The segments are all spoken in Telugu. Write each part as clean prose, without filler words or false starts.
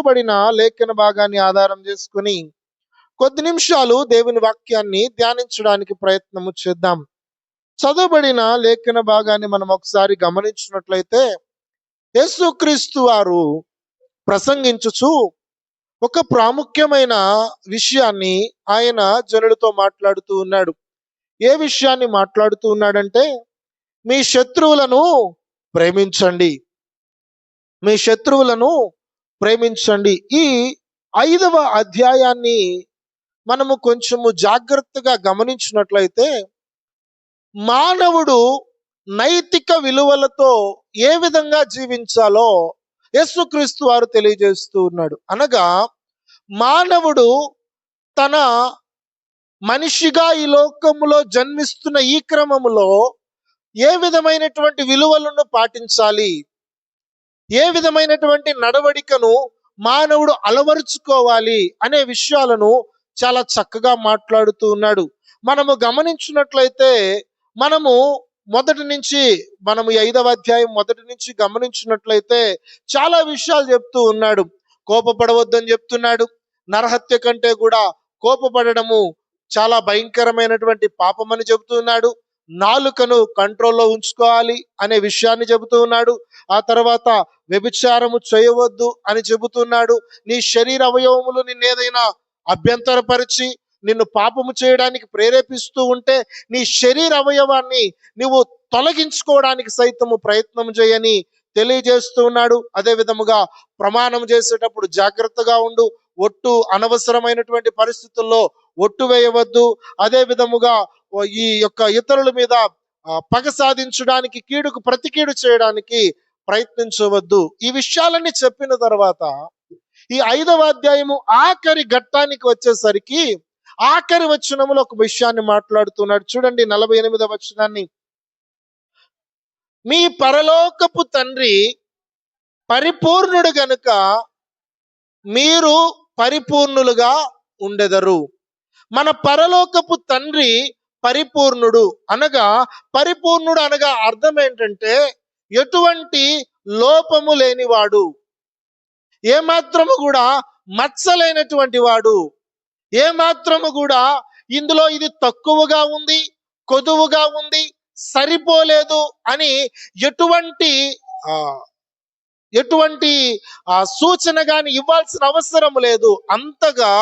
బడిన లేఖన భాగాన్ని ఆధారం చేసుకుని కొద్ది నిమిషాలు దేవుని వాక్యాన్ని ధ్యానించడానికి ప్రయత్నము చేద్దాం. చదువుబడిన లేఖన భాగాన్ని మనం ఒకసారి గమనించినట్లయితే, యేసుక్రీస్తు వారు ప్రసంగించుచు ఒక ప్రాముఖ్యమైన విషయాన్ని ఆయన జనులతో మాట్లాడుతూ ఉన్నాడు. ఏ విషయాన్ని మాట్లాడుతూ ఉన్నాడంటే, మీ శత్రువులను ప్రేమించండి, మీ శత్రువులను ప్రేమించండి. ఈ 5వ అధ్యాయాన్ని మనము కొంచెము జాగ్రత్తగా గమనించినట్లయితే, మానవుడు నైతిక విలువలతో ఏ విధంగా జీవించాలో యేసుక్రీస్తు వారు తెలియజేస్తూ ఉన్నాడు. అనగా మానవుడు తన మనిషిగా ఈ లోకములో జన్మిస్తున్న ఈ క్రమములో ఏ విధమైనటువంటి విలువలను పాటించాలి, ఏ విధమైనటువంటి నడవడికను మానవుడు అలవరుచుకోవాలి అనే విషయాలను చాలా చక్కగా మాట్లాడుతూ ఉన్నాడు. మనము గమనించినట్లయితే, మనము ఈ 5వ అధ్యాయం మొదటి నుంచి గమనించినట్లయితే చాలా విషయాలు చెప్తూ ఉన్నాడు. కోపపడవద్దని చెప్తున్నాడు. నరహత్య కంటే కూడా కోపపడము చాలా భయంకరమైనటువంటి పాపం అని చెబుతున్నాడు. నాలుకను కంట్రోల్లో ఉంచుకోవాలి అనే విషయాన్ని చెబుతూ ఉన్నాడు. ఆ తర్వాత వ్యభిచారము చేయవద్దు అని చెబుతున్నాడు. నీ శరీర అవయవములు నిన్నేదైనా అభ్యంతరపరిచి నిన్ను పాపము చేయడానికి ప్రేరేపిస్తూ ఉంటే నీ శరీర అవయవాన్ని నువ్వు తొలగించుకోవడానికి సైతము ప్రయత్నం చేయని తెలియజేస్తూ ఉన్నాడు. అదే విధముగా ప్రమాణం చేసేటప్పుడు జాగ్రత్తగా ఉండు, ఒట్టు అనవసరమైనటువంటి పరిస్థితుల్లో ఒట్టు వేయవద్దు. అదే విధముగా ఈ యొక్క ఇతరుల మీద పగ సాధించడానికి, కీడుకు ప్రతి కీడు చేయడానికి ప్రయత్నించవద్దు. ఈ విషయాలన్నీ చెప్పిన తర్వాత ఈ 5వ అధ్యాయము ఆఖరి ఘట్టానికి వచ్చేసరికి ఆఖరి వచనములో ఒక విషయాన్ని మాట్లాడుతున్నాడు. చూడండి 48వ వచనాన్ని. మీ పరలోకపు తండ్రి పరిపూర్ణుడు గనుక మీరు పరిపూర్ణులుగా ఉండెదరు. మన పరలోకపు తండ్రి పరిపూర్ణుడు అనగా అర్థం ఏంటంటే, ఎటువంటి లోపము లేనివాడు, ఏమాత్రము కూడా మచ్చలేనటువంటి వాడు, ఏమాత్రము కూడా ఇందులో ఇది తక్కువగా ఉంది, కొదువుగా ఉంది, సరిపోలేదు అని ఎటువంటి సూచన గాని ఇవ్వాల్సిన అవసరం లేదు. అంతగా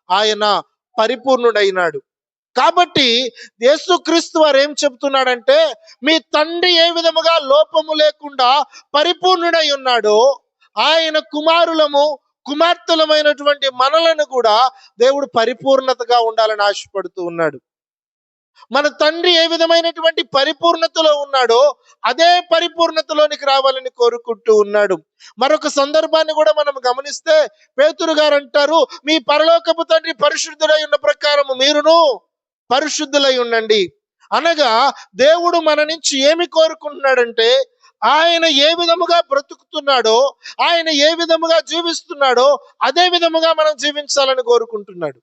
ఆయన పరిపూర్ణుడైనాడు. కాబట్టి యేసుక్రీస్తు వారు ఏం చెబుతున్నాడంటే, మీ తండ్రి ఏ విధముగా లోపము లేకుండా పరిపూర్ణుడై ఉన్నాడో, ఆయన కుమార్తెలమైనటువంటి మనలను కూడా దేవుడు పరిపూర్ణతగా ఉండాలని ఆశపడుతూ ఉన్నాడు. మన తండ్రి ఏ విధమైనటువంటి పరిపూర్ణతలో ఉన్నాడో అదే పరిపూర్ణతలోనికి రావాలని కోరుకుంటూ ఉన్నాడు. మరొక సందర్భాన్ని కూడా మనం గమనిస్తే, పేతురు గారు అంటారు, మీ పరలోకపు తండ్రి పరిశుద్ధుడై ఉన్న ప్రకారము మీరును పరిశుద్ధులై ఉండండి. అనగా దేవుడు మన నుంచి ఏమి కోరుకుంటున్నాడంటే, ఆయన ఏ విధముగా బ్రతుకుతున్నాడో, ఆయన ఏ విధముగా జీవిస్తున్నాడో అదే విధముగా మనం జీవించాలని కోరుకుంటున్నాడు.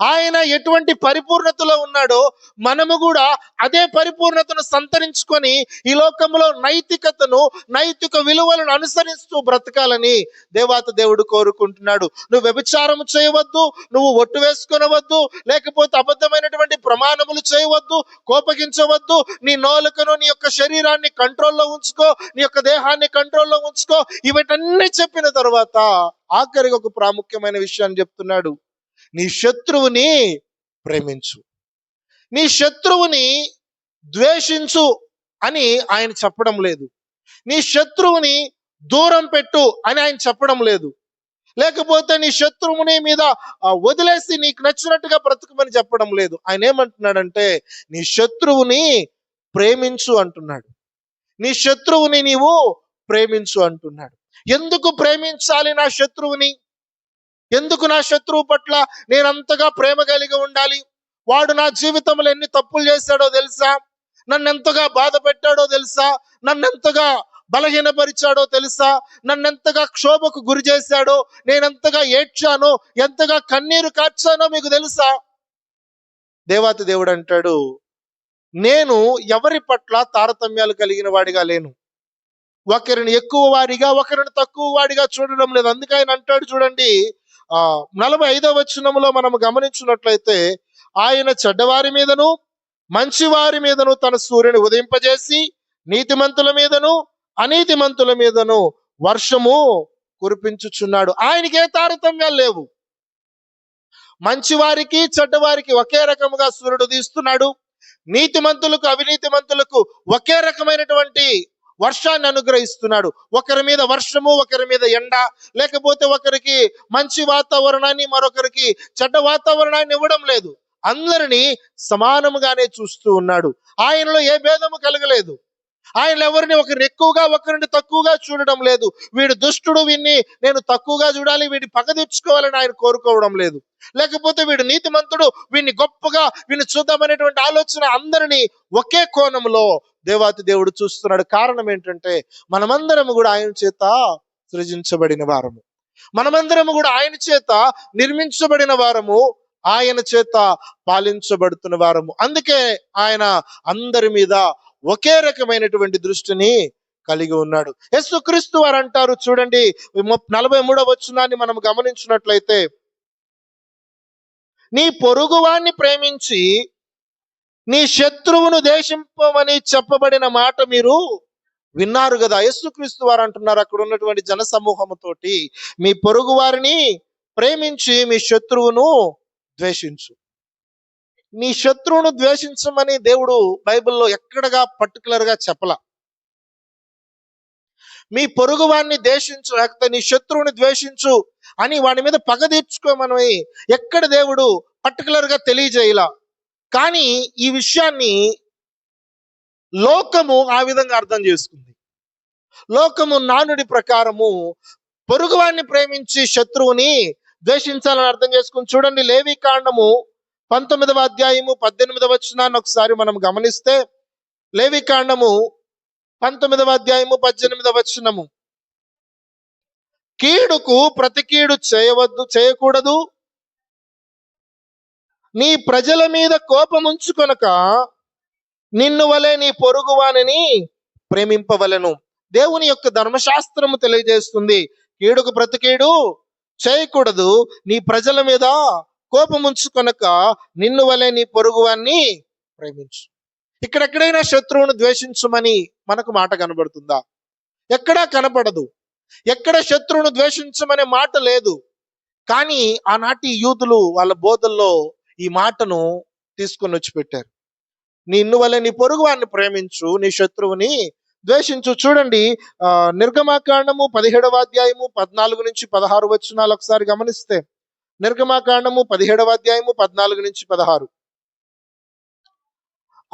ఆయన ఎటువంటి పరిపూర్ణతలో ఉన్నాడో మనము కూడా అదే పరిపూర్ణతను సంతరించుకొని ఈ లోకంలో నైతిక విలువలను అనుసరిస్తూ బ్రతకాలని దేవాతి దేవుడు కోరుకుంటున్నాడు. నువ్వు వ్యభిచారం చేయవద్దు, నువ్వు ఒట్టు వేసుకొనవద్దు, లేకపోతే అబద్ధమైనటువంటి ప్రమాణములు చేయవద్దు, కోపగించవద్దు, నీ నోలుకను, నీ యొక్క శరీరాన్ని కంట్రోల్లో ఉంచుకో, నీ యొక్క దేహాన్ని కంట్రోల్లో ఉంచుకో. ఇవన్నీ చెప్పిన తర్వాత ఆఖరికి ఒక ప్రాముఖ్యమైన విషయాన్ని చెప్తున్నాడు. నీ శత్రువుని ప్రేమించు, నీ శత్రువుని ద్వేషించు అని ఆయన చెప్పడం లేదు. నీ శత్రువుని దూరం పెట్టు అని ఆయన చెప్పడం లేదు. లేకపోతే నీ శత్రువుని మీద వదిలేసి నీకు నచ్చినట్టుగా బ్రతుకుమని చెప్పడం లేదు. ఆయన ఏమంటున్నాడంటే, నీ శత్రువుని ప్రేమించు అంటున్నాడు. నీ శత్రువుని నీవు ప్రేమించు అంటున్నాడు. ఎందుకు ప్రేమించాలి నా శత్రువుని? ఎందుకు నా శత్రువు పట్ల నేనంతగా ప్రేమ కలిగి ఉండాలి? వాడు నా జీవితంలో ఎన్ని తప్పులు చేశాడో తెలుసా? నన్ను ఎంతగా బాధ పెట్టాడో తెలుసా? నన్ను ఎంతగా బలహీనపరిచాడో తెలుసా? నన్ను ఎంతగా క్షోభకు గురి చేశాడో, నేనెంతగా ఏడ్చానో, ఎంతగా కన్నీరు కార్చానో మీకు తెలుసా? దేవాతి దేవుడు అంటాడు, నేను ఎవరి పట్ల తారతమ్యాలు కలిగిన వాడిగా లేను. ఒకరిని ఎక్కువ వాడిగా ఒకరిని తక్కువ వాడిగా చూడడం లేదు. అందుకే ఆయన అంటాడు చూడండి, 45వ వచనంలో మనం గమనించినట్లయితే, ఆయన చెడ్డవారి మీదను మంచివారి మీదను తన సూర్యుని ఉదయింపజేసి నీతిమంతుల మీదను అనీతిమంతుల మీదను వర్షము కురిపించుచున్నాడు. ఆయనకి ఏ తారతమ్యాలు లేవు. మంచివారికి చెడ్డవారికి ఒకే రకముగా సూర్యుడు ఉదయిస్తున్నాడు. నీతిమంతులకు అవినీతిమంతులకు ఒకే రకమైనటువంటి వర్షాన్ని అనుగ్రహిస్తున్నాడు. ఒకరి మీద వర్షము, ఒకరి మీద ఎండ, లేకపోతే ఒకరికి మంచి వాతావరణాన్ని మరొకరికి చెడ్డ వాతావరణాన్ని ఇవ్వడం లేదు. అందరినీ సమానముగానే చూస్తూ ఉన్నాడు. ఆయనలో ఏ భేదము కలగలేదు. ఆయన ఎవరిని ఒకరిని ఎక్కువగా ఒకరిని తక్కువగా చూడడం లేదు. వీడు దుష్టుడు, వీడిని నేను తక్కువగా చూడాలి, వీడి పగ తెచ్చుకోవాలని ఆయన కోరుకోవడం లేదు. లేకపోతే వీడు నీతిమంతుడు, వీడిని గొప్పగా వీడిని చూద్దామనేటువంటి ఆలోచన అందరినీ ఒకే కోణంలో దేవాతి దేవుడు చూస్తున్నాడు. కారణం ఏంటంటే మనమందరము కూడా ఆయన చేత సృజించబడిన వారము, మనమందరము కూడా ఆయన చేత నిర్మించబడిన వారము, ఆయన చేత పాలించబడుతున్న వారము. అందుకే ఆయన అందరి మీద ఒకే రకమైనటువంటి దృష్టిని కలిగి ఉన్నాడు. యేసుక్రీస్తు వారు అంటారు చూడండి, 43వ వచనాన్ని మనం గమనించినట్లయితే, నీ పొరుగువాన్ని ప్రేమించి నీ శత్రువును ద్వేషింపమని చెప్పబడిన మాట మీరు విన్నారు కదా. యేసుక్రీస్తు వారు అంటున్నారు అక్కడ ఉన్నటువంటి జన సమూహముతోటి, మీ పొరుగు వారిని ప్రేమించి మీ శత్రువును ద్వేషించు. నీ శత్రువును ద్వేషించమని దేవుడు బైబిల్లో ఎక్కడగా పర్టికులర్ గా చెప్పలా. మీ పొరుగు వారిని ద్వేషించు, లేకపోతే నీ శత్రువుని ద్వేషించు అని వాడి మీద పగ తీర్చుకోమని ఎక్కడ దేవుడు పర్టికులర్ గా తెలియజేయలా. కానీ ఈ విషయాన్ని లోకము ఆ విధంగా అర్థం చేసుకుంది. లోకము నానుడి ప్రకారము పొరుగువాన్ని ప్రేమించి శత్రువుని ద్వేషించాలని అర్థం చేసుకుని చూడండి. లేవి కాండము 19వ అధ్యాయము 18వ వచనాన్ని ఒకసారి మనం గమనిస్తే, లేవి కాండము 19వ అధ్యాయము 18వ వచనము, కీడుకు ప్రతి కీడు చేయకూడదు, నీ ప్రజల మీద కోపముంచుకొనక నిన్ను వలె నీ పొరుగువానిని ప్రేమింపవలెను. దేవుని యొక్క ధర్మశాస్త్రము తెలియజేస్తుంది, కీడుకు ప్రతి కీడు చేయకూడదు, నీ ప్రజల మీద కోపముంచుకొనక నిన్ను వలె నీ పొరుగువాన్ని ప్రేమించు. ఇక్కడెక్కడైనా శత్రువును ద్వేషించమని మనకు మాట కనబడుతుందా? ఎక్కడా కనపడదు. ఎక్కడ శత్రువును ద్వేషించమనే మాట లేదు. కానీ ఆనాటి యూదులు వాళ్ళ బోధల్లో ఈ మాటను తీసుకొని వచ్చి పెట్టారు. నిన్ను వలె నీ పొరుగువాన్ని ప్రేమించు, నీ శత్రువుని ద్వేషించు. చూడండి, నిర్గమాకాండము 17వ అధ్యాయము 14 నుంచి 16 వచనాలు ఒకసారి గమనిస్తే, నిర్గమాకాండము 17వ అధ్యాయము 14 నుంచి 16.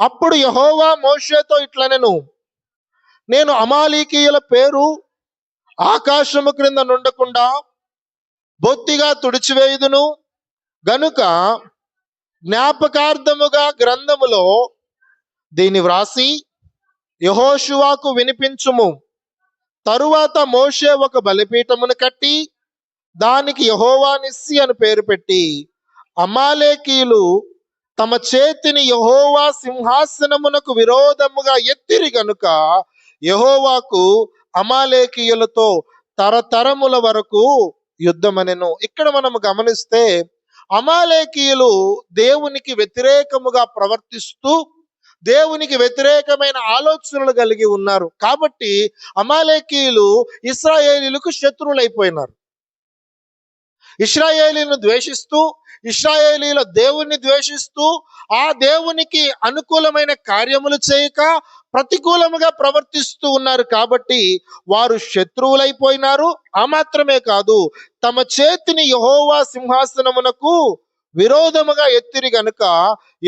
అప్పుడు యెహోవా మోషేతో ఇట్లనెను, నేను అమాలేకీయుల పేరు ఆకాశము క్రింద నుండకుండా బొత్తిగా తుడిచివేయుదును గనుక జ్ఞాపకార్థముగా గ్రంథములో దీన్ని వ్రాసి యెహోషువకు వినిపించుము. తరువాత మోషే ఒక బలిపీఠమును కట్టి దానికి యెహోవా నిస్సి అని పేరు పెట్టి, అమాలేకీయులు తమ చేతిని యెహోవా సింహాసనమునకు విరోధముగా ఎత్తిరి గనుక యెహోవాకు అమాలేకీయులతో తరతరముల వరకు యుద్ధమనెను. ఇక్కడ మనము గమనిస్తే అమాలేకీయులు దేవునికి వ్యతిరేకముగా ప్రవర్తిస్తూ దేవునికి వ్యతిరేకమైన ఆలోచనలు కలిగి ఉన్నారు. కాబట్టి అమాలేకీయులు ఇశ్రాయేలీయులకు శత్రువులైపోయినారు. ఇశ్రాయేలీయులను ద్వేషిస్తూ, ఇశ్రాయేలీయుల దేవుణ్ణి ద్వేషిస్తూ, ఆ దేవునికి అనుకూలమైన కార్యములు చేయక ప్రతికూలముగా ప్రవర్తిస్తూ ఉన్నారు. కాబట్టి వారు శత్రువులైపోయినారు. ఆ మాత్రమే కాదు, తమ చేతిని యెహోవా సింహాసనమునకు విరోధముగా ఎత్తిరి గనుక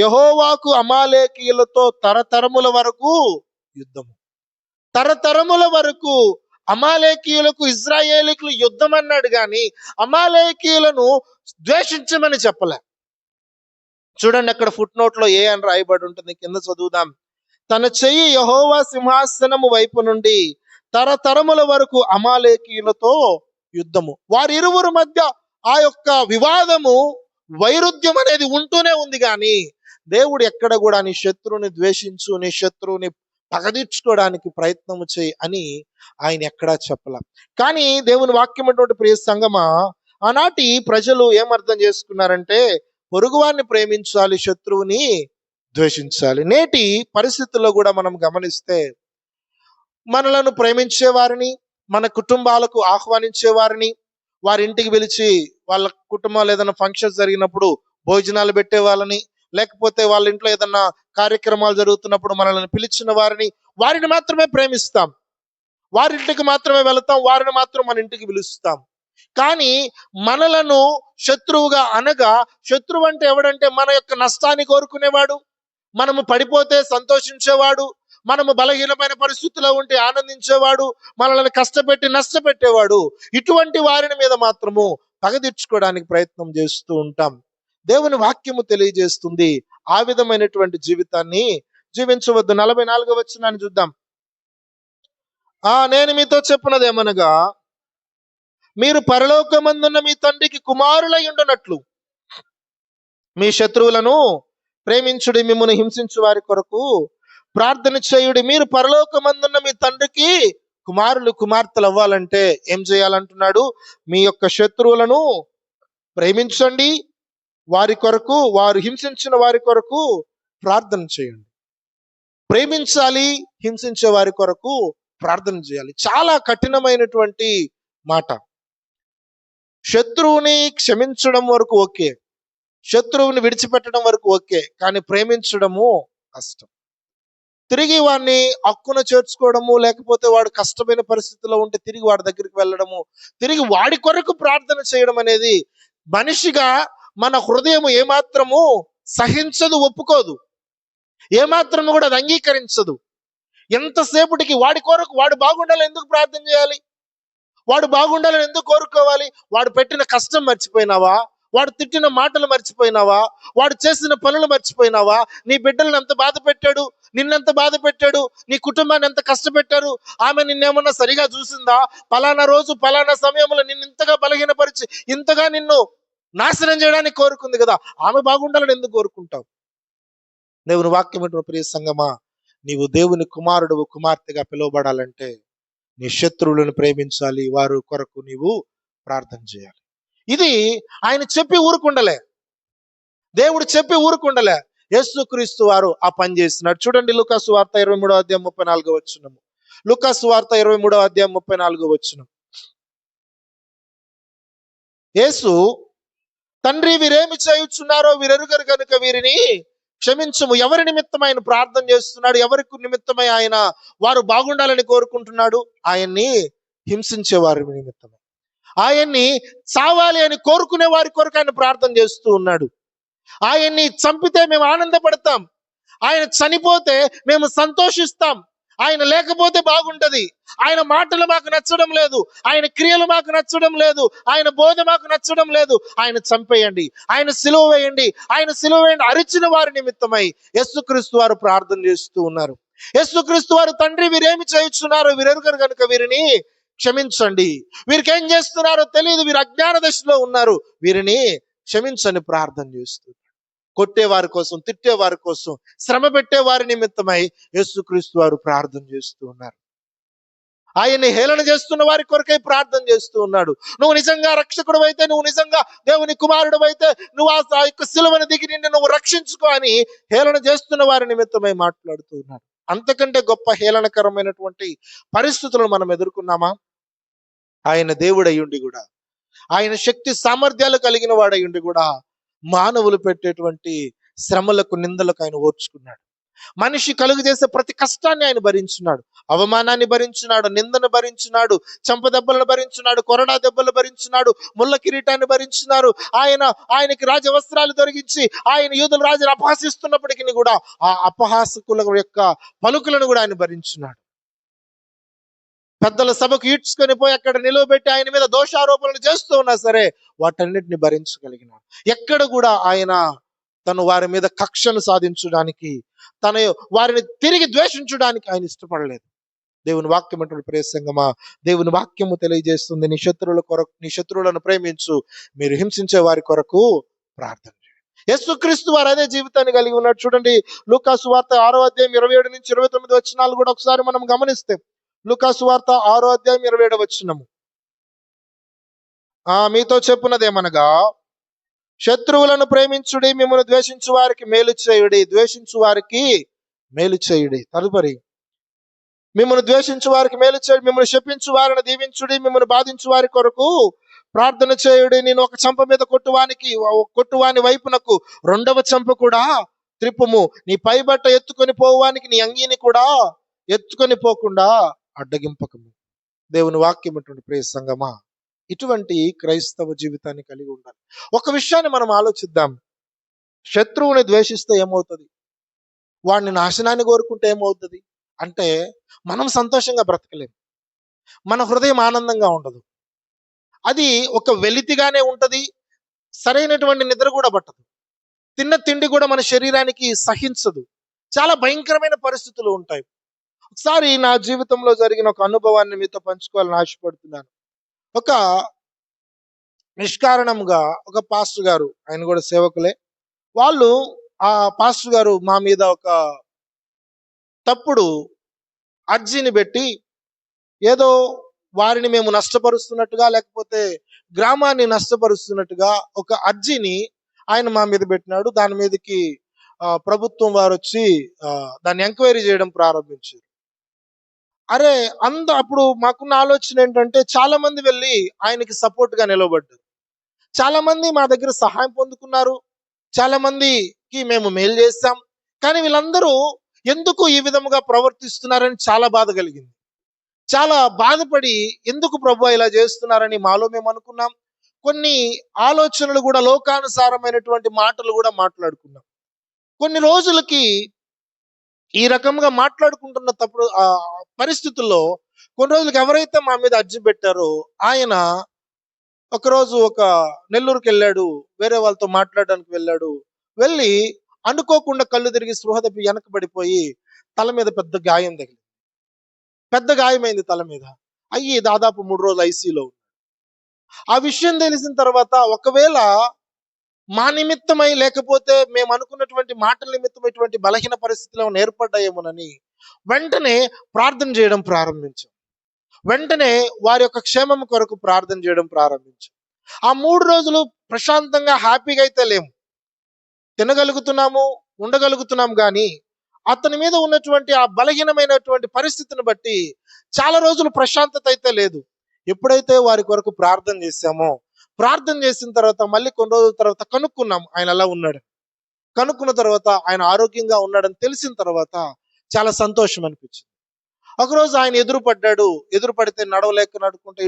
యెహోవాకు అమాలేకీయులతో తరతరముల వరకు యుద్ధము. తరతరముల వరకు అమాలేకీయులకు ఇశ్రాయేలీయులకు యుద్ధం అన్నాడు కానీ అమాలేకీయులను ద్వేషించమని చెప్పలే. చూడండి, అక్కడ ఫుట్ నోట్ లో ఏ అని రాయబడి ఉంటుంది, కింద చదువుదాం. తన చెయ్యి యెహోవా సింహాసనము వైపు నుండి తరతరముల వరకు అమాలేకీయులతో యుద్ధము. వారిరువురు మధ్య ఆ యొక్క వివాదము, వైరుధ్యం అనేది ఉంటూనే ఉంది. కానీ దేవుడు ఎక్కడ కూడా నీ శత్రువుని ద్వేషించు, నీ శత్రువుని పగదీర్చుకోవడానికి ప్రయత్నము చేయి అని ఆయన ఎక్కడా చెప్పల. కానీ దేవుని వాక్యం అటువంటి ప్రియ సంగమా, ఆనాటి ప్రజలు ఏమర్థం చేసుకున్నారంటే పొరుగువారిని ప్రేమించాలి, శత్రువుని ద్వేషించాలి. నేటి పరిస్థితుల్లో కూడా మనం గమనిస్తే మనలను ప్రేమించే వారిని, మన కుటుంబాలకు ఆహ్వానించే వారిని, వారి ఇంటికి పిలిచి వాళ్ళ కుటుంబాలు ఏదైనా ఫంక్షన్స్ జరిగినప్పుడు భోజనాలు పెట్టే వాళ్ళని, లేకపోతే వాళ్ళ ఇంట్లో ఏదన్నా కార్యక్రమాలు జరుగుతున్నప్పుడు మనల్ని పిలిచిన వారిని మాత్రమే ప్రేమిస్తాం, వారింటికి మాత్రమే వెళతాం, వారిని మాత్రం మన ఇంటికి పిలుస్తాం. కానీ మనలను శత్రువుగా అనగా, శత్రువు అంటే ఎవడంటే మన యొక్క నష్టాన్ని కోరుకునేవాడు, మనము పడిపోతే సంతోషించేవాడు, మనము బలహీనమైన పరిస్థితిలో ఉంటే ఆనందించేవాడు, మనల్ని కష్టపెట్టి నష్టపెట్టేవాడు. ఇటువంటి వారిని మీద మాత్రము పగ తీర్చుకోవడానికి ప్రయత్నం చేస్తూ ఉంటాం. దేవుని వాక్యము తెలియజేస్తుంది ఆ విధమైనటువంటి జీవితాన్ని జీవించవద్దు. 44వ వచనాన్ని చూద్దాం. నేను మీతో చెప్పున్నదేమనగా, మీరు పరలోకమందున్న మీ తండ్రికి కుమారులై ఉండనట్లు మీ శత్రువులను ప్రేమించుడి, మిమ్మల్ని హింసించు వారి కొరకు ప్రార్థన చేయుడి. మీరు పరలోకమందున్న మీ తండ్రికి కుమారులు కుమార్తెలు అవ్వాలంటే ఏం చేయాలంటున్నాడు? మీ యొక్క శత్రువులను ప్రేమించండి, వారి కొరకు, వారు హింసించిన వారి కొరకు ప్రార్థన చేయండి. ప్రేమించాలి, హింసించే వారి కొరకు ప్రార్థన చేయాలి. చాలా కఠినమైనటువంటి మాట. శత్రువుని క్షమించడం వరకు ఓకే, శత్రువుని విడిచిపెట్టడం వరకు ఓకే, కానీ ప్రేమించడము కష్టం. తిరిగి వాడిని హక్కున చేర్చుకోవడము, లేకపోతే వాడు కష్టమైన పరిస్థితిలో ఉంటే తిరిగి వాడి దగ్గరికి వెళ్ళడము, తిరిగి వాడి కొరకు ప్రార్థన చేయడం అనేది మనిషిగా మన హృదయం ఏమాత్రము సహించదు, ఒప్పుకోదు, ఏమాత్రము కూడా అది అంగీకరించదు. ఎంతసేపటికి వాడి కొరకు, వాడు బాగుండాలని ఎందుకు ప్రార్థన చేయాలి? వాడు బాగుండాలని ఎందుకు కోరుకోవాలి? వాడు పెట్టిన కష్టం మర్చిపోయినావా? వాడు తిట్టిన మాటలు మర్చిపోయినావా? వాడు చేసిన పనులు మర్చిపోయినావా? నీ బిడ్డలను ఎంత బాధ పెట్టాడు, నిన్నెంత బాధ పెట్టాడు, నీ కుటుంబాన్ని ఎంత కష్టపెట్టారు? ఆమె నిన్నేమన్నా సరిగా చూసిందా? పలానా రోజు పలానా సమయంలో నిన్ను ఇంతగా బలహీనపరిచి ఇంతగా నిన్ను నాశనం చేయడానికి కోరుకుంది కదా, ఆమె బాగుండాలని ఎందుకు కోరుకుంటావు? దేవుని వాక్యం ప్రియ సంగమా, నీవు దేవుని కుమారుడు కుమార్తెగా పిలువబడాలంటే నీ శత్రువులను ప్రేమించాలి, వారు కొరకు నీవు ప్రార్థన చేయాలి. ఇది ఆయన చెప్పి ఊరుకుండలే, దేవుడు చెప్పి ఊరుకుండలే, యేసుక్రీస్తు వారు ఆ పని చేస్తున్నాడు. చూడండి, లూకాసు వార్త 23వ అధ్యాయం 34వ వచనం. లూకాసు వార్త 23వ అధ్యాయం 34వ వచనం. యేసు, తండ్రి వీరేమి చేయుచున్నారో వీరెరుగరు కనుక వీరిని క్షమించము. ఎవరి నిమిత్తం ఆయన ప్రార్థన చేస్తున్నాడు? ఎవరికి నిమిత్తమై ఆయన వారు బాగుండాలని కోరుకుంటున్నాడు? ఆయన్ని హింసించే వారి నిమిత్తమే, ఆయన్ని చావాలి అని కోరుకునే వారి కొరకు ఆయన ప్రార్థన చేస్తూ ఉన్నాడు. ఆయన్ని చంపితే మేము ఆనందపడతాం, ఆయన చనిపోతే మేము సంతోషిస్తాం, ఆయన లేకపోతే బాగుంటది, ఆయన మాటలు మాకు నచ్చడం లేదు, ఆయన క్రియలు మాకు నచ్చడం లేదు, ఆయన బోధ మాకు నచ్చడం లేదు, ఆయన చంపేయండి, ఆయన సిలువ వేయండి, ఆయన సిలువ వేయండి అరిచిన వారి నిమిత్తమై యేసుక్రీస్తు వారు ప్రార్థన చేస్తూ ఉన్నారు. యేసుక్రీస్తు వారు, తండ్రి వీరేమి చేయుచున్నారో వీరెరుగరు కనుక వీరిని క్షమించండి, వీరికి ఏం చేస్తున్నారో తెలియదు, వీరు అజ్ఞాన దశలో ఉన్నారు, వీరిని క్షమించని ప్రార్థన చేస్తూ, కొట్టేవారి కోసం, తిట్టేవారి కోసం, శ్రమ పెట్టే వారి నిమిత్తమై యేసుక్రీస్తు వారు ప్రార్థన చేస్తూ ఉన్నారు. ఆయన్ని హేళన చేస్తున్న వారి కొరకై ప్రార్థన చేస్తూ ఉన్నాడు. నువ్వు నిజంగా రక్షకుడు అయితే, నువ్వు నిజంగా దేవుని కుమారుడు అయితే, నువ్వు ఆ యొక్క సిలువను దిగి నిన్ను నువ్వు రక్షించుకో అని హేళన చేస్తున్న వారి నిమిత్తమై మాట్లాడుతూ ఉన్నాడు. అంతకంటే గొప్ప హేళనకరమైనటువంటి పరిస్థితులను మనం ఎదుర్కొన్నామా? ఆయన దేవుడయ్యుండి కూడా, ఆయన శక్తి సామర్థ్యాలు కలిగిన వాడయ్యుండి కూడా మానవులు పెట్టేటువంటి శ్రమలకు, నిందలకు ఆయన ఓర్చుకున్నాడు. మనిషి కలుగు చేసే ప్రతి కష్టాన్ని ఆయన భరించున్నాడు, అవమానాన్ని భరించున్నాడు, నిందను భరించున్నాడు, చెంపదెబ్బలను భరించున్నాడు, కొరడా దెబ్బలు భరించున్నాడు, ముళ్ళ కిరీటాన్ని భరించున్నారు. ఆయనకి రాజవస్త్రాలు దొరికించి ఆయన యూదుల రాజును అపహాసిస్తున్నప్పటికీ కూడా ఆ అపహాసకుల యొక్క పలుకులను కూడా ఆయన భరించున్నాడు. పెద్దల సభకు ఈడ్చుకొని పోయి అక్కడ నిలువబెట్టి ఆయన మీద దోషారోపణలు చేస్తూ ఉన్నా సరే వాటన్నిటిని భరించగలిగినాడు. ఎక్కడ కూడా ఆయన తను వారి మీద కక్షను సాధించడానికి, వారిని తిరిగి ద్వేషించడానికి ఆయన ఇష్టపడలేదు. దేవుని వాక్యం అంటే ప్రియ సంగమా, దేవుని వాక్యము తెలియజేస్తుంది, నీ శత్రువుల కొరకు, నీ శత్రువులను ప్రేమించు, మీరు హింసించే వారి కొరకు ప్రార్థన చేయండి. యేసుక్రీస్తు వారు అదే జీవితాన్ని కలిగి ఉన్నాడు. చూడండి, లూకా సువార్త 6 అధ్యాయం 27 నుంచి 29 వచనాలు కూడా ఒకసారి మనం గమనిస్తే, లూకా సువార్త 6 అధ్యాయం 27 వచనము. మీతో చెప్పున్నదేమనగా, శత్రువులను ప్రేమించుడి, మిమ్మల్ని ద్వేషించు వారికి మేలు చేయుడి. ద్వేషించు వారికి మేలు చేయుడి. తదుపరి, మిమ్మల్ని ద్వేషించు వారికి మేలు చేయుడి, మిమ్మల్ని శపించు వారిని దీవించుడి, మిమ్మల్ని బాధించు వారి కొరకు ప్రార్థన చేయుడి. నేను ఒక చెంప మీద కొట్టువాని వైపునకు రెండవ చెంప కూడా త్రిప్పుము. నీ పైబట్ట ఎత్తుకొని పోవానికి నీ అంగీని కూడా ఎత్తుకొని పోకుండా అడ్డగింపకము. దేవుని వాక్యం ఇటువంటి ప్రియ సంగమా, ఇటువంటి క్రైస్తవ జీవితాన్ని కలిగి ఉండాలి. ఒక విషయాన్ని మనం ఆలోచిద్దాం. శత్రువుని ద్వేషిస్తే ఏమవుతుంది? వాడిని నాశనాన్ని కోరుకుంటే ఏమవుతుంది అంటే, మనం సంతోషంగా బ్రతకలేం, మన హృదయం ఆనందంగా ఉండదు, అది ఒక వెలితిగానే ఉంటది, సరైనటువంటి నిద్ర కూడా పట్టదు, తిన్న తిండి కూడా మన శరీరానికి సహించదు, చాలా భయంకరమైన పరిస్థితులు ఉంటాయి. ఒకసారి నా జీవితంలో జరిగిన ఒక అనుభవాన్ని మీతో పంచుకోవాలని ఆశపడుతున్నాను. ఒక నిష్కారణంగా ఒక పాస్టర్ గారు, ఆయన కూడా సేవకులే, వాళ్ళు ఆ పాస్టర్ గారు మా మీద ఒక తప్పుడు అర్జీని పెట్టి, ఏదో వారిని మేము నష్టపరుస్తున్నట్టుగా, లేకపోతే గ్రామాన్ని నష్టపరుస్తున్నట్టుగా ఒక అర్జీని ఆయన మా మీద పెట్టినాడు. దాని మీదకి ప్రభుత్వం వారు వచ్చి దాన్ని ఎంక్వైరీ చేయడం ప్రారంభించారు. అరే, అప్పుడు మాకున్న ఆలోచన ఏంటంటే, చాలా మంది వెళ్ళి ఆయనకి సపోర్ట్ గా నిలబడ్డారు, చాలా మంది మా దగ్గర సహాయం పొందుకున్నారు, చాలా మందికి మేము మేలు చేస్తాం. కానీ వీళ్ళందరూ ఎందుకు ఈ విధముగా ప్రవర్తిస్తున్నారని చాలా బాధ కలిగింది. చాలా బాధపడి, ఎందుకు ప్రభు ఇలా చేస్తున్నారని మాలో మేము అనుకున్నాం. కొన్ని ఆలోచనలు కూడా, లోకానుసారమైనటువంటి మాటలు కూడా మాట్లాడుకున్నాం. కొన్ని రోజులకి ఈ రకంగా మాట్లాడుకుంటున్న తప్పుడు పరిస్థితుల్లో, కొన్ని రోజులకి ఎవరైతే మా మీద అర్జీ పెట్టారో ఆయన ఒకరోజు ఒక నెల్లూరుకి వెళ్ళాడు, వేరే వాళ్ళతో మాట్లాడడానికి వెళ్ళాడు. వెళ్ళి అనుకోకుండా కళ్ళు తిరిగి స్పృహ తప్పి వెనకబడిపోయి తల మీద పెద్ద గాయమైంది తల మీద. అయ్యి దాదాపు 3 రోజులు ఐసీలో. ఆ విషయం తెలిసిన తర్వాత, ఒకవేళ మా నిమిత్తమై, లేకపోతే మేము అనుకున్నటువంటి మాటల నిమిత్తం ఇటువంటి బలహీన పరిస్థితులు ఏమైనా ఏర్పడ్డాయేమోనని వెంటనే ప్రార్థన చేయడం ప్రారంభించాం. వెంటనే వారి యొక్క క్షేమం కొరకు ప్రార్థన చేయడం ప్రారంభించాం. ఆ 3 రోజులు ప్రశాంతంగా, హ్యాపీగా అయితే లేము, తినగలుగుతున్నాము, ఉండగలుగుతున్నాం, కానీ అతని మీద ఉన్నటువంటి ఆ బలహీనమైనటువంటి పరిస్థితిని బట్టి చాలా రోజులు ప్రశాంతత అయితే లేదు. ఎప్పుడైతే వారి కొరకు ప్రార్థన చేశామో, ప్రార్థన చేసిన తర్వాత మళ్ళీ కొన్ని రోజుల తర్వాత కనుక్కున్నాం ఆయన అలా ఉన్నాడు. కనుక్కున్న తర్వాత ఆయన ఆరోగ్యంగా ఉన్నాడని తెలిసిన తర్వాత చాలా సంతోషం అనిపించింది. ఒకరోజు ఆయన ఎదురు పడితే నడవలేక నడుకుంటే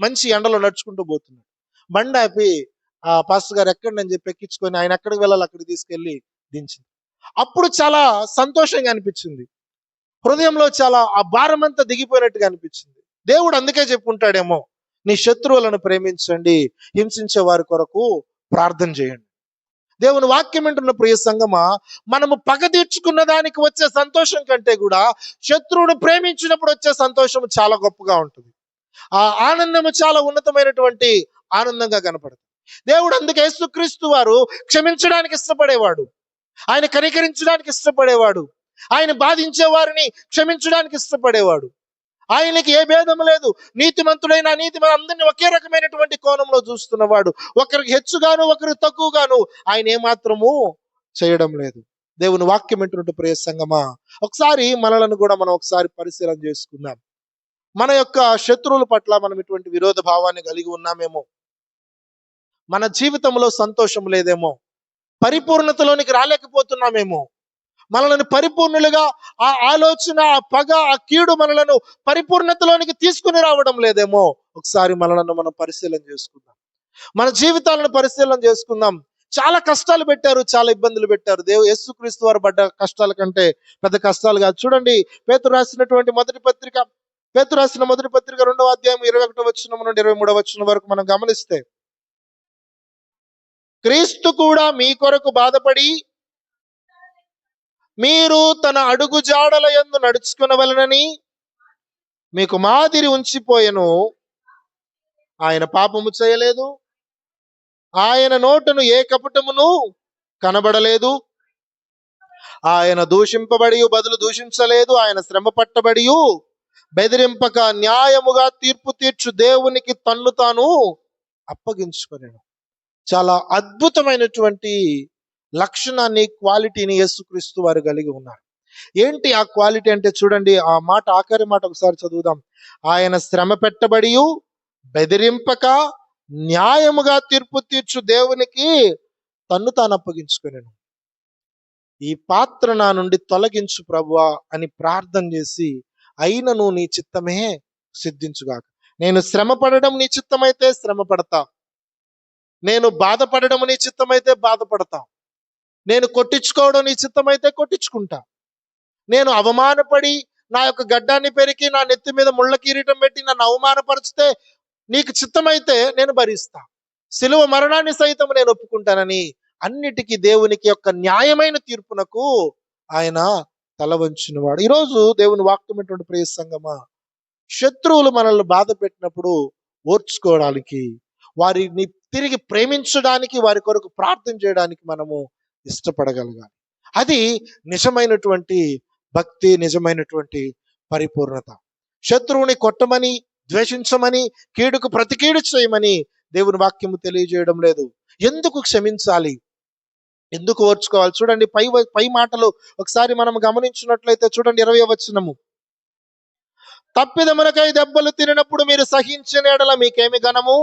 మంచి ఎండలో నడుచుకుంటూ పోతున్నాడు. బండి ఆపి పాస్టర్ గారు ఎక్కడి అని చెప్పి ఎక్కించుకొని ఆయన ఎక్కడికి వెళ్ళాలి అక్కడికి తీసుకెళ్లి దించింది. అప్పుడు చాలా సంతోషంగా అనిపించింది, హృదయంలో చాలా ఆ భారం అంతా దిగిపోయినట్టుగా అనిపించింది. దేవుడు అందుకే చెప్పుంటాడేమో, నీ శత్రువులను ప్రేమించండి, హింసించే వారి కొరకు ప్రార్థన చేయండి. దేవుని వాక్యం వింటున్న ప్రియ సంగమా, మనము పగ తీర్చుకున్న దానికి వచ్చే సంతోషం కంటే కూడా శత్రువును ప్రేమించినప్పుడు వచ్చే సంతోషం చాలా గొప్పగా ఉంటుంది. ఆ ఆనందము చాలా ఉన్నతమైనటువంటి ఆనందంగా కనపడుతుంది. దేవుడు అందుకే యేసుక్రీస్తు వారు క్షమించడానికి ఇష్టపడేవాడు, ఆయన కనికరించడానికి ఇష్టపడేవాడు, ఆయన బాధించే వారిని క్షమించడానికి ఇష్టపడేవాడు. ఆయనకి ఏ భేదం లేదు, నీతిమంతుడైన నీతిమంతుడు అందరినీ ఒకే రకమైనటువంటి కోణంలో చూస్తున్నవాడు. ఒకరికి హెచ్చుగాను, ఒకరికి తక్కువగాను ఆయన ఏమాత్రము చేయడం లేదు. దేవుని వాక్యం వింటున్నట్టు ప్రియ సంగమా, ఒకసారి మనలను కూడా మనం ఒకసారి పరిశీలన చేసుకుందాం. మన యొక్క శత్రువుల పట్ల మనం ఇటువంటి విరోధ భావాన్ని కలిగి ఉన్నామేమో, మన జీవితంలో సంతోషం లేదేమో, పరిపూర్ణతలోనికి రాలేకపోతున్నామేమో, మనలను పరిపూర్ణులుగా ఆ ఆలోచన, ఆ పగ, ఆ కీడు మనలను పరిపూర్ణతలోనికి తీసుకుని రావడం లేదేమో. ఒకసారి మనలను మనం పరిశీలన చేసుకుందాం, మన జీవితాలను పరిశీలన చేసుకుందాం. చాలా కష్టాలు పెట్టారు, చాలా ఇబ్బందులు పెట్టారు. యేసుక్రీస్తు వారు పడ్డ కష్టాల కంటే పెద్ద కష్టాలు కాదు. చూడండి, పేతురు రాసిన మొదటి పత్రిక 2వ అధ్యాయం 21వ వచనం నుండి 23వ వచనం వరకు మనం గమనిస్తే, క్రీస్తు కూడా మీ కొరకు బాధపడి మీరు తన అడుగు జాడల యందు నడుచుకునవలెనని మీకు మాదిరి ఉంచిపోయెను. ఆయన పాపము చేయలేదు, ఆయన నోటను ఏ కపటమును కనబడలేదు. ఆయన దూషింపబడి బదులు దూషించలేదు. ఆయన శ్రమ పట్టబడి బెదిరింపక న్యాయముగా తీర్పు తీర్చు దేవునికి తన్ను తాను అప్పగించుకొనెను. చాలా అద్భుతమైనటువంటి లక్షణాన్ని, క్వాలిటీని యేసుక్రీస్తు వారు కలిగి ఉన్నారు. ఏంటి ఆ క్వాలిటీ అంటే చూడండి, ఆ మాట, ఆఖరి మాట ఒకసారి చదువుదాం. ఆయన శ్రమ పెట్టబడి బెదిరింపక న్యాయముగా తీర్పు తీర్చు దేవునికి తన్ను తాను అప్పగించుకొనెను. ఈ పాత్ర నా నుండి తొలగించు ప్రభువా అని ప్రార్థన చేసి, అయినను నీ చిత్తమే సిద్ధించుగాక. నేను శ్రమ పడడం నీ చిత్తమైతే శ్రమ పడతా, నేను బాధపడడం నీ చిత్తమైతే బాధపడతా, నేను కొట్టించుకోవడం నీ చిత్తమైతే కొట్టించుకుంటా, నేను అవమానపడి నా యొక్క గడ్డాన్ని పెరికి నా నెత్తి మీద ముళ్ళ కిరీటం పెట్టి నన్ను అవమానపరిచితే నీకు చిత్తమైతే నేను భరిస్తా, సిలువ మరణాన్ని సైతం నేను ఒప్పుకుంటానని అన్నిటికీ దేవునికి యొక్క న్యాయమైన తీర్పునకు ఆయన తల వంచినవాడు. ఈరోజు దేవుని వాక్యమైనటువంటి ప్రియ సంగమా, శత్రువులు మనల్ని బాధ పెట్టినప్పుడు ఓర్చుకోవడానికి, వారిని తిరిగి ప్రేమించడానికి, వారి కొరకు ప్రార్థన చేయడానికి మనము ఇష్టపడగలగాలి. అది నిజమైనటువంటి భక్తి, నిజమైనటువంటి పరిపూర్ణత. శత్రువుని కొట్టమని, ద్వేషించమని, కీడుకు ప్రతి కీడు చేయమని దేవుని వాక్యము తెలియజేయడం లేదు. ఎందుకు క్షమించాలి, ఎందుకు ఓర్చుకోవాలి? చూడండి, పై మాటలు ఒకసారి మనం గమనించినట్లయితే చూడండి, 20వ వచనము. తప్పిదమునకై దెబ్బలు తినప్పుడు మీరు సహించిన ఎడల మీకేమి ఘనము?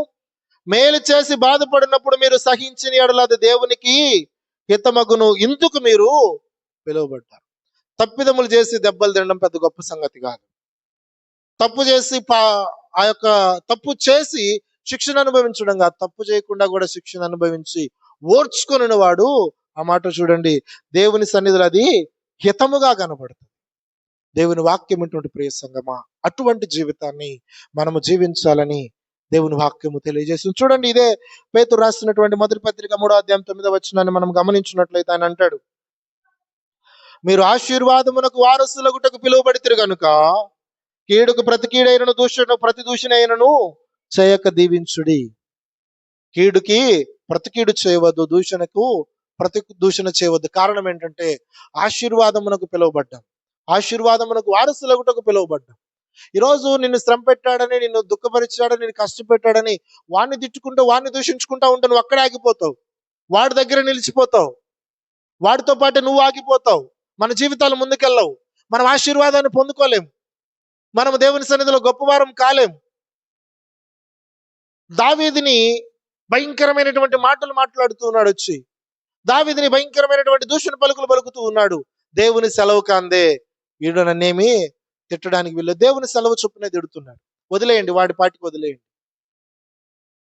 మేలు చేసి బాధపడినప్పుడు మీరు సహించిన ఎడల అది దేవునికి హితమగును. ఇందుకు మీరు పిలువబడ్డారు. తప్పిదములు చేసి దెబ్బలు తినడం పెద్ద గొప్ప సంగతి కాదు. తప్పు చేసి ఆ యొక్క తప్పు చేసి శిక్షణ అనుభవించడం కాదు, తప్పు చేయకుండా కూడా శిక్షణ అనుభవించి ఓర్చుకొనిన వాడు, ఆ మాట చూడండి, దేవుని సన్నిధిలో అది హితముగా కనబడుతుంది. దేవుని వాక్యం ఏంటువంటి ప్రియ సంగమా, అటువంటి జీవితాన్ని మనము జీవించాలని దేవుని వాక్యము తెలియజేస్తుంది. చూడండి, ఇదే పేతురు రాసినటువంటి మొదటి పత్రిక 3వ అధ్యాయం 9వ వచనాన్ని మనం గమనించినట్లయితే ఆయన అంటాడు, మీరు ఆశీర్వాదమునకు వారసులగుటకు పిలువబడితిరి గనుక కీడుకు ప్రతి కీడైనను ప్రతి దూషణైనను చేయక దీవించుడి. కీడుకి ప్రతి కీడు చేయవద్దు, దూషణకు ప్రతి దూషణ చేయవద్దు. కారణం ఏంటంటే ఆశీర్వాదమునకు పిలువబడ్డాం, ఆశీర్వాదమునకు వారసులగుటకు పిలువబడ్డాం. ఈరోజు నిన్ను శ్రమ పెట్టాడని, నిన్ను దుఃఖపరిచాడని, నిన్ను కష్టపెట్టాడని వాడిని తిట్టుకుంటూ, వాడిని దూషించుకుంటా ఉంటే నువ్వు అక్కడే ఆగిపోతావు, వాడి దగ్గర నిలిచిపోతావు, వాడితో పాటు నువ్వు ఆగిపోతావు. మన జీవితాలు ముందుకెళ్ళవు, మనం ఆశీర్వాదాన్ని పొందుకోలేం, మనం దేవుని సన్నిధిలో గొప్పవారం కాలేం. దావీదుని భయంకరమైనటువంటి మాటలు మాట్లాడుతూ ఉన్నాడు, వచ్చి దావీదుని భయంకరమైనటువంటి దూషణ పలుకులు పలుకుతూ ఉన్నాడు. దేవుని సెలవు కాందే వీడు నన్నేమి తిట్టడానికి వీళ్ళు, దేవుని సెలవు చొప్పునే తిడుతున్నాడు. వదిలేయండి, వాడి పాటికి వదిలేయండి.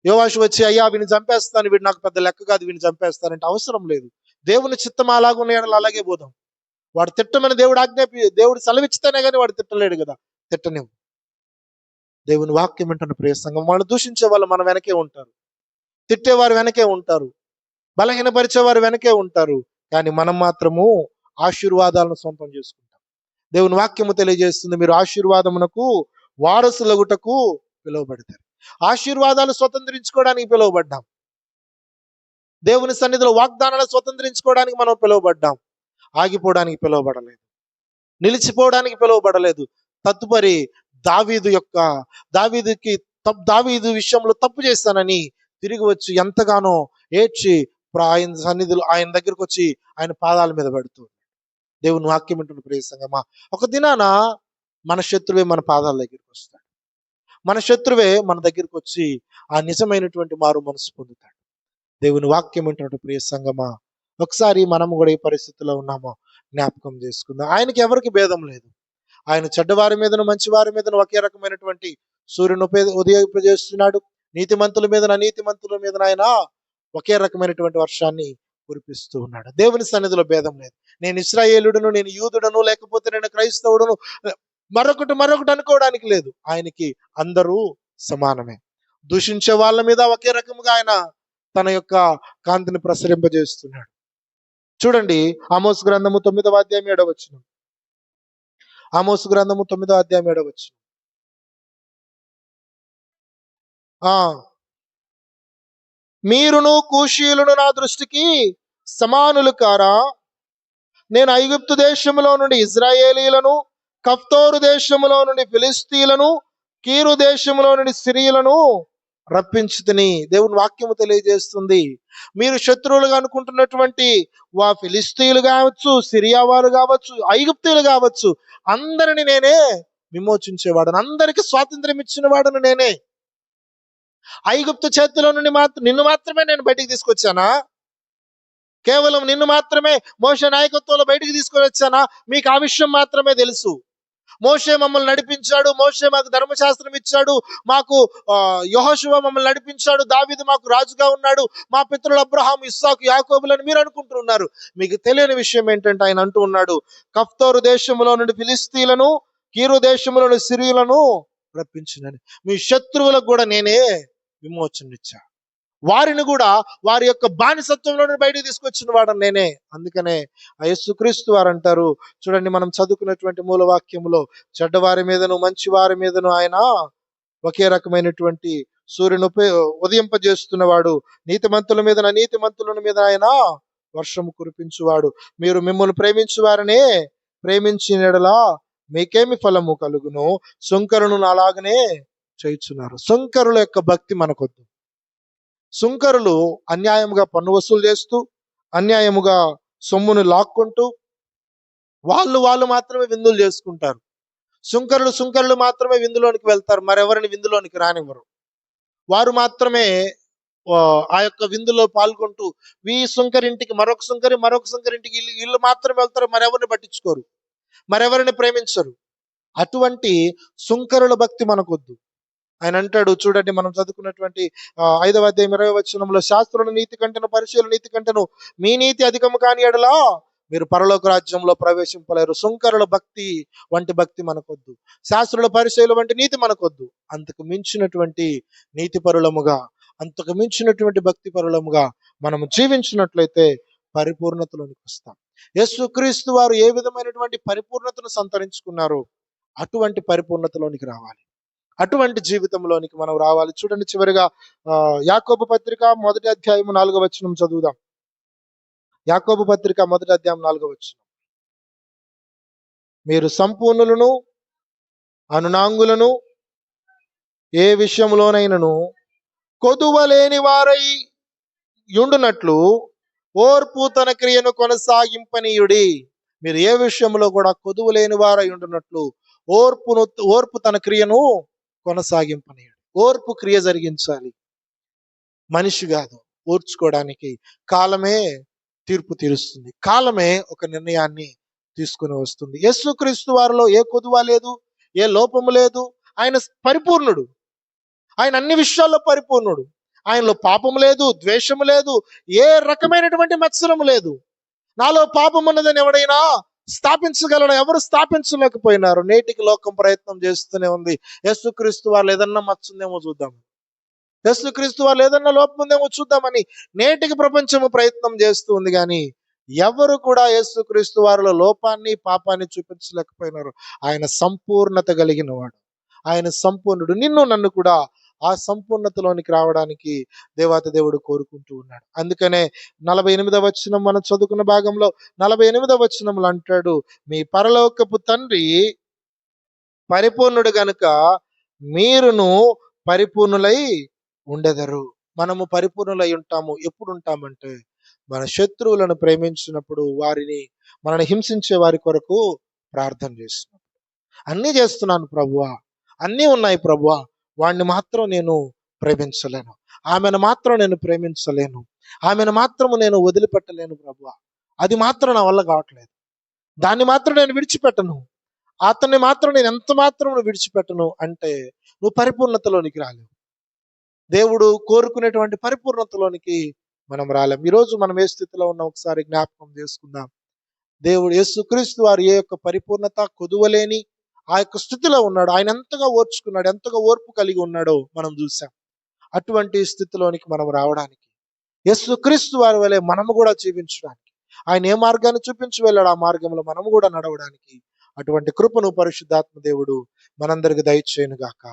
యోవాషు వచ్చి, అయ్యా వీడిని చంపేస్తాను, వీడు నాకు పెద్ద లెక్క కాదు, వీడిని చంపేస్తానంటే అవసరం లేదు. దేవుని చిత్తం అలాగున్న అలాగే పోదాం. వాడు తిట్టమని దేవుడు సెలవిచ్చితేనే కానీ వాడు తిట్టలేడు కదా, తిట్టనివ్వు. దేవుని వాక్యం ఏంటన్న ప్రియ సంఘం, వాళ్ళు దూషించే వాళ్ళు మన వెనకే ఉంటారు, తిట్టేవారు వెనకే ఉంటారు, బలహీనపరిచేవారు వెనకే ఉంటారు. కానీ మనం మాత్రము ఆశీర్వాదాలను సొంతం చేసుకుంటాం. దేవుని వాక్యము తెలియజేస్తుంది, మీరు ఆశీర్వాదమునకు వారసులగుటకు పిలువబడతారు. ఆశీర్వాదాలు స్వతంత్రించుకోవడానికి పిలువబడ్డాం, దేవుని సన్నిధిలో వాగ్దానాలు స్వతంత్రించుకోవడానికి మనం పిలువబడ్డాం. ఆగిపోవడానికి పిలువబడలేదు, నిలిచిపోవడానికి పిలువబడలేదు. తదుపరి దావీదు విషయంలో తప్పు చేస్తానని తిరిగి వచ్చి ఎంతగానో ఏడ్చి ఆయన సన్నిధిలో, ఆయన దగ్గరకు వచ్చి ఆయన పాదాల మీద పడుతూ, దేవుని వాక్యం ఏంటంటే ప్రియ సంగమా, ఒక దినాన మన శత్రువే మన పాదాల దగ్గరికి వస్తాడు, మన శత్రువే మన దగ్గరికి వచ్చి ఆ నిజమైనటువంటి మారు మనసు పొందుతాడు. దేవుని వాక్యం ఏంటంటే ప్రియ సంగమా, ఒకసారి మనము కూడా ఈ పరిస్థితిలో ఉన్నామో జ్ఞాపకం చేసుకుందాం. ఆయనకి ఎవరికి భేదం లేదు. ఆయన చెడ్డవారి మీదను మంచి వారి మీదను ఒకే రకమైనటువంటి సూర్యుని ఉదయింపజేస్తున్నాడు. నీతిమంతుల మీద అనీతిమంతుల మీద ఆయన ఒకే రకమైనటువంటి వర్షాన్ని కురిపిస్తూ ఉన్నాడు. దేవుని సన్నిధిలో భేదం లేదు. నేను ఇశ్రాయేలుడును, నేను యూదుడను, లేకపోతే నేను క్రైస్తవుడును, మరొకటి అనుకోవడానికి లేదు. ఆయనకి అందరూ సమానమే. దూషించే వాళ్ళ మీద ఒకే రకముగా ఆయన తన యొక్క కాంతిని ప్రసరింపజేస్తున్నాడు. చూడండి, ఆమోసు గ్రంథము 9వ అధ్యాయం 7వ వచనం. ఆమోసు గ్రంథము 9వ అధ్యాయం 7వ వచనం. మీరును కూషీయులను నా దృష్టికి సమానులు కారా? నేను ఐగుప్తు దేశములో నుండి ఇజ్రాయేలీలను, కఫ్తోరు దేశములో నుండి ఫిలిస్తీయులను, కీరు దేశములో నుండి సిరియలను రప్పించుతిని. దేవుని వాక్యము తెలియజేస్తుంది, మీరు శత్రువులుగా అనుకుంటున్నటువంటి ఫిలిస్తీయులు కావచ్చు, సిరియా వారు కావచ్చు, ఐగుప్తీయులు కావచ్చు, అందరిని నేనే విమోచించేవాడను, అందరికి స్వాతంత్ర్యం ఇచ్చిన వాడను నేనే. ఐగుప్తు చేతిలో నుండి నిన్ను మాత్రమే నేను బయటికి తీసుకొచ్చానా? కేవలం నిన్ను మాత్రమే మోషే నాయకత్వంలో బయటికి తీసుకొని వచ్చానా? మీకు ఆ విషయం మాత్రమే తెలుసు. మోషే మమ్మల్ని నడిపించాడు, మోషే మాకు ధర్మశాస్త్రం ఇచ్చాడు, మాకు యెహోషువ మమ్మల్ని నడిపించాడు, దావీదు మాకు రాజుగా ఉన్నాడు, మా పితరులు అబ్రహాము, ఇస్సాకు, యాకోబులని మీరు అనుకుంటున్నారు. మీకు తెలియని విషయం ఏంటంటే ఆయన అంటూ ఉన్నాడు, కఫ్తోరు దేశంలో నుండి ఫిలిస్తీయులను, కీరు దేశంలో నుండి సిరియలను రప్పించినని. మీ శత్రువులకు కూడా నేనే విమోచన ఇచ్చా, వారిని కూడా వారి యొక్క బానిసత్వంలో బయటికి తీసుకొచ్చిన వాడని నేనే. అందుకనే యేసుక్రీస్తు వారు అంటారు, చూడండి మనం చదువుకున్నటువంటి మూలవాక్యములో, చెడ్డవారి మీదను మంచి వారి మీదను ఆయన ఒకే రకమైనటువంటి సూర్యుని ఉదయింపజేస్తున్నవాడు, నీతిమంతుల మీద అనీతిమంతుల మీద ఆయన వర్షము కురిపించువాడు. మీరు మిమ్మల్ని ప్రేమించు వారినే ప్రేమించిన యెడల మీకేమి ఫలము కలుగును? సుంకరులను అలాగనే చేయుచున్నారు. సుంకరుల యొక్క భక్తి మనకొద్దు. సుంకరులు అన్యాయముగా పన్ను వసూలు చేస్తూ, అన్యాయముగా సొమ్మును లాక్కుంటూ వాళ్ళు మాత్రమే విందులు చేసుకుంటారు. సుంకరులు మాత్రమే విందులోనికి వెళ్తారు, మరెవరిని విందులోనికి రానివ్వరు. వారు మాత్రమే ఆ యొక్క విందులో పాల్గొంటూ, ఈ సుంకరింటికి మరొక సుంకరింటికి వీళ్ళు మాత్రమే వెళ్తారు, మరెవరిని పట్టించుకోరు, మరెవరిని ప్రేమించరు. అటువంటి సుంకరుల భక్తి మనకొద్దు. ఆయన అంటాడు, చూడండి మనం చదువుకున్నటువంటి 5వ అధ్యాయం 20వ వచనంలో, శాస్త్రుల నీతి కంటేను పరిశీలన నీతి కంటేను మీ నీతి అధికము కాని యెడల మీరు పరలోక రాజ్యంలో ప్రవేశింపలేరు. సుంకరుల భక్తి వంటి భక్తి మనకొద్దు, శాస్త్రుల పరిశీలన వంటి నీతి మనకొద్దు. అంతకు మించినటువంటి నీతి పరులముగా, అంతకు మించినటువంటి భక్తి పరులముగా మనము జీవించినట్లయితే పరిపూర్ణతలోనికి వస్తాం. యేసుక్రీస్తు వారు ఏ విధమైనటువంటి పరిపూర్ణతను సంతరించుకున్నారో అటువంటి పరిపూర్ణతలోనికి రావాలి, అటువంటి జీవితంలోనికి మనం రావాలి. చూడండి చివరిగా యాకోబు పత్రిక 1వ అధ్యాయం 4వ వచనం చదువుదాం. యాకోబు పత్రిక 1వ అధ్యాయం 4వ వచనం, మీరు సంపూర్ణులను అనునాంగులను ఏ విషయంలోనైనను కొదువలేని వారై యుండునట్లు ఓర్పు తన క్రియను కొనసాగింపనీయుడి. మీరు ఏ విషయంలో కూడా కొదువు లేని వారై ఉండునట్లు ఓర్పు తన క్రియను కొనసాగింపనీయుడు. ఓర్పు క్రియ జరిగించాలి, మనిషి కాదు. ఓర్చుకోవడానికి కాలమే తీర్పు తీరుస్తుంది, కాలమే ఒక నిర్ణయాన్ని తీసుకుని వస్తుంది. యేసుక్రీస్తు వారిలో ఏ కొదువ లేదు, ఏ లోపము లేదు. ఆయన పరిపూర్ణుడు, ఆయన అన్ని విషయాల్లో పరిపూర్ణుడు. ఆయనలో పాపము లేదు, ద్వేషము లేదు, ఏ రకమైనటువంటి మత్సరము లేదు. నాలో పాపం ఉన్నదని ఎవడైనా స్థాపించగలడు? ఎవరు స్థాపించలేకపోయినారు. నేటికి లోకం ప్రయత్నం చేస్తూనే ఉంది. యేసుక్రీస్తు వాళ్ళు ఏదన్నా మచ్చుందేమో చూద్దాం, యేసుక్రీస్తు వాళ్ళు ఏదన్నా లోపం ఉందేమో చూద్దామని నేటికి ప్రపంచము ప్రయత్నం చేస్తూ ఉంది. కానీ ఎవరు కూడా యేసుక్రీస్తు వారిలో లోపాన్ని పాపాన్ని చూపించలేకపోయినారు. ఆయన సంపూర్ణత కలిగిన వాడు, ఆయన సంపూర్ణుడు. నిన్ను నన్ను కూడా ఆ సంపూర్ణతలోనికి రావడానికి దేవాతి దేవుడు కోరుకుంటూ ఉన్నాడు. అందుకనే 48వ వచనం మనం చదువుకున్న భాగంలో 48వ వచనంలో అంటాడు, మీ పరలోకపు తండ్రి పరిపూర్ణుడు గనుక మీరును పరిపూర్ణులై ఉండెదరు. మనము పరిపూర్ణులై ఉంటాము. ఎప్పుడు ఉంటామంటే మన శత్రువులను ప్రేమించినప్పుడు, మనల్ని హింసించే వారి కొరకు ప్రార్థన చేసినప్పుడు. అన్నీ చేస్తున్నాను ప్రభువా, అన్నీ ఉన్నాయి ప్రభువా, వాడిని మాత్రం నేను ప్రేమించలేను, ఆమెను మాత్రం నేను ప్రేమించలేను, ఆమెను మాత్రము నేను వదిలిపెట్టలేను ప్రభువా, అది మాత్రం నా వల్ల కావట్లేదు, దాన్ని మాత్రం నేను విడిచిపెట్టను, అతన్ని మాత్రం నేను ఎంత మాత్రం విడిచిపెట్టను అంటే నువ్వు పరిపూర్ణతలోనికి రాలేవు. దేవుడు కోరుకునేటువంటి పరిపూర్ణతలోనికి మనం రాలేం. ఈరోజు మనం ఏ స్థితిలో ఉన్నాం ఒకసారి జ్ఞాపకం చేసుకుందాం. దేవుడు యేసుక్రీస్తు వారు ఏ యొక్క పరిపూర్ణత, కొదువలేని ఆ యొక్క స్థితిలో ఉన్నాడు. ఆయన ఎంతగా ఓర్చుకున్నాడు, ఎంతగా ఓర్పు కలిగి ఉన్నాడో మనం చూసాం. అటువంటి స్థితిలోనికి మనం రావడానికి, యేసుక్రీస్తు వారి వలె మనము కూడా జీవించడానికి, ఆయన ఏ మార్గాన్ని చూపించి వెళ్ళాడు ఆ మార్గంలో మనము కూడా నడవడానికి అటువంటి కృపను పరిశుద్ధాత్మ దేవుడు మనందరికి దయచేయును గాక.